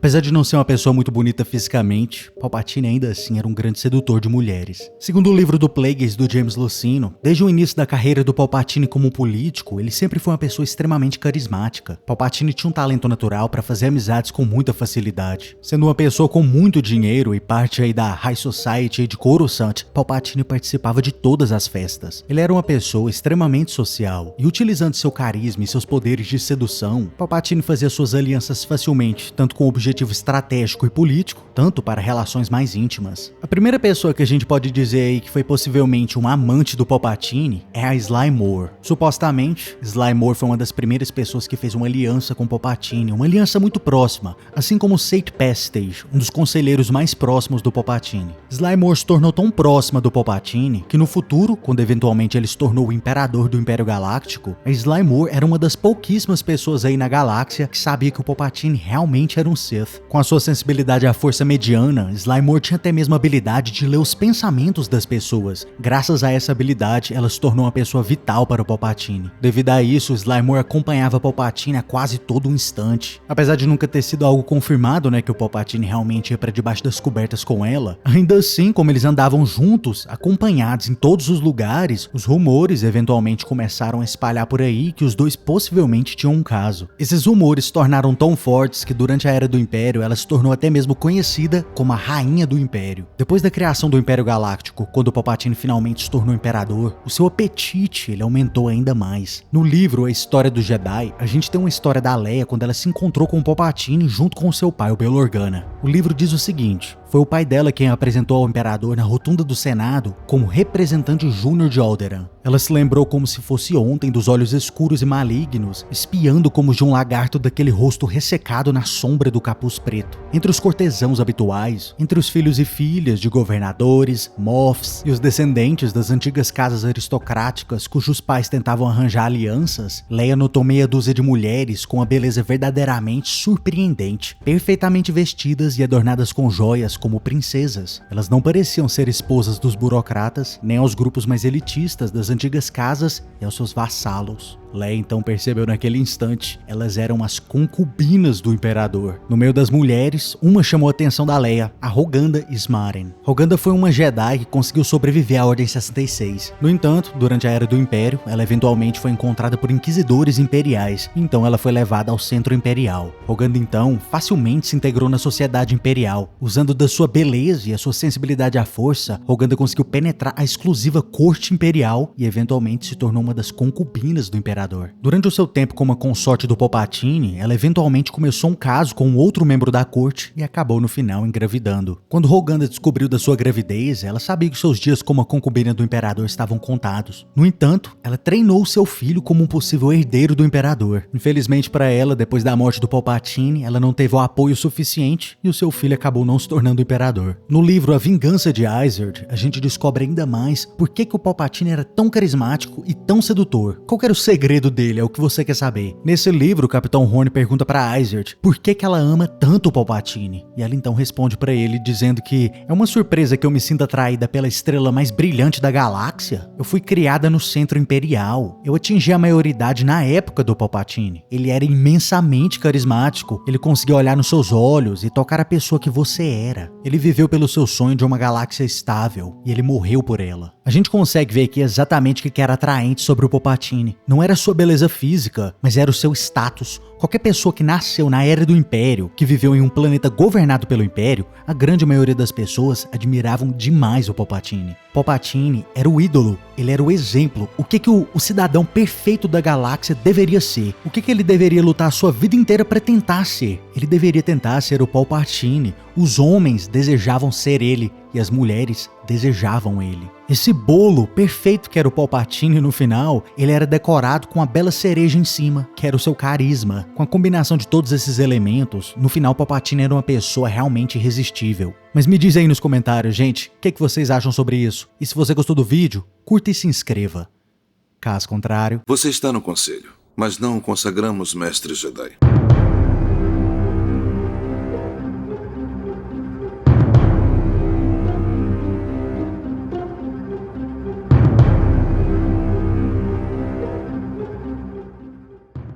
Apesar de não ser uma pessoa muito bonita fisicamente, Palpatine ainda assim era um grande sedutor de mulheres. Segundo o livro do Plagueis do James Luceno, desde o início da carreira do Palpatine como político, ele sempre foi uma pessoa extremamente carismática. Palpatine tinha um talento natural para fazer amizades com muita facilidade. Sendo uma pessoa com muito dinheiro e parte aí da High Society de Coruscant, Palpatine participava de todas as festas. Ele era uma pessoa extremamente social e, utilizando seu carisma e seus poderes de sedução, Palpatine fazia suas alianças facilmente, tanto com objetivo estratégico e político, tanto para relações mais íntimas. A primeira pessoa que a gente pode dizer aí que foi possivelmente uma amante do Palpatine é a Sly Moore. Supostamente, Sly Moore foi uma das primeiras pessoas que fez uma aliança com Palpatine, uma aliança muito próxima, assim como Sate Pastage, um dos conselheiros mais próximos do Palpatine. Sly Moore se tornou tão próxima do Palpatine que no futuro, quando eventualmente ele se tornou o imperador do Império Galáctico, a Sly Moore era uma das pouquíssimas pessoas aí na galáxia que sabia que o Palpatine realmente era um Sith. Com a sua sensibilidade à força mediana, Sly Moore tinha até mesmo a habilidade de ler os pensamentos das pessoas. Graças a essa habilidade, ela se tornou uma pessoa vital para o Palpatine. Devido a isso, Sly Moore acompanhava Palpatine a quase todo instante. Apesar de nunca ter sido algo confirmado, que o Palpatine realmente ia para debaixo das cobertas com ela, ainda assim, como eles andavam juntos, acompanhados em todos os lugares, os rumores eventualmente começaram a espalhar por aí que os dois possivelmente tinham um caso. Esses rumores se tornaram tão fortes que durante a Era do Império ela se tornou até mesmo conhecida como a Rainha do Império. Depois da criação do Império Galáctico, quando o Palpatine finalmente se tornou imperador, o seu apetite ele aumentou ainda mais. No livro A História do Jedi, a gente tem uma história da Leia quando ela se encontrou com o Palpatine junto com o seu pai, o Bail Organa. O livro diz o seguinte: foi o pai dela quem a apresentou ao imperador na rotunda do Senado como representante júnior de Alderaan. Ela se lembrou como se fosse ontem dos olhos escuros e malignos, espiando como de um lagarto daquele rosto ressecado na sombra do capuz preto. Entre os cortesãos habituais, entre os filhos e filhas de governadores, moffs e os descendentes das antigas casas aristocráticas cujos pais tentavam arranjar alianças, Leia notou meia dúzia de mulheres com uma beleza verdadeiramente surpreendente, perfeitamente vestidas e adornadas com joias como princesas. Elas não pareciam ser esposas dos burocratas, nem aos grupos mais elitistas das antigas casas e aos seus vassalos. Leia então percebeu naquele instante, elas eram as concubinas do imperador. No meio das mulheres, uma chamou a atenção da Leia, a Roganda Ismaren. Roganda foi uma Jedi que conseguiu sobreviver à Ordem 66. No entanto, durante a Era do Império, ela eventualmente foi encontrada por inquisidores imperiais, então ela foi levada ao Centro Imperial. Roganda então facilmente se integrou na sociedade imperial. Usando da sua beleza e a sua sensibilidade à força, Roganda conseguiu penetrar a exclusiva corte imperial e eventualmente se tornou uma das concubinas do imperador. Durante o seu tempo como a consorte do Palpatine, ela eventualmente começou um caso com outro membro da corte e acabou no final engravidando. Quando Roganda descobriu da sua gravidez, ela sabia que seus dias como a concubina do imperador estavam contados. No entanto, ela treinou seu filho como um possível herdeiro do imperador. Infelizmente para ela, depois da morte do Palpatine, ela não teve o apoio suficiente e o seu filho acabou não se tornando imperador. No livro A Vingança de Izard, a gente descobre ainda mais por que o Palpatine era tão carismático e tão sedutor. Qual que era o segredo dele, é o que você quer saber. Nesse livro, o Capitão Horn pergunta para Izard por que ela ama tanto o Palpatine. E ela então responde para ele dizendo que é uma surpresa que eu me sinta atraída pela estrela mais brilhante da galáxia. Eu fui criada no Centro Imperial. Eu atingi a maioridade na época do Palpatine. Ele era imensamente carismático. Ele conseguia olhar nos seus olhos e tocar a pessoa que você era. Ele viveu pelo seu sonho de uma galáxia estável e ele morreu por ela. A gente consegue ver aqui exatamente o que era atraente sobre o Palpatine. Não era sua beleza física, mas era o seu status. Qualquer pessoa que nasceu na Era do Império, que viveu em um planeta governado pelo Império, a grande maioria das pessoas admiravam demais o Palpatine. Palpatine era o ídolo, ele era o exemplo. O que o cidadão perfeito da galáxia deveria ser? O que ele deveria lutar a sua vida inteira para tentar ser? Ele deveria tentar ser o Palpatine. Os homens desejavam ser ele e as mulheres desejavam ele. Esse bolo perfeito que era o Palpatine no final, ele era decorado com a bela cereja em cima, que era o seu carisma. Com a combinação de todos esses elementos, no final Palpatine era uma pessoa realmente irresistível. Mas me diz aí nos comentários, gente, o que vocês acham sobre isso? E se você gostou do vídeo, curta e se inscreva. Caso contrário... Você está no conselho, mas não consagramos mestres Jedi.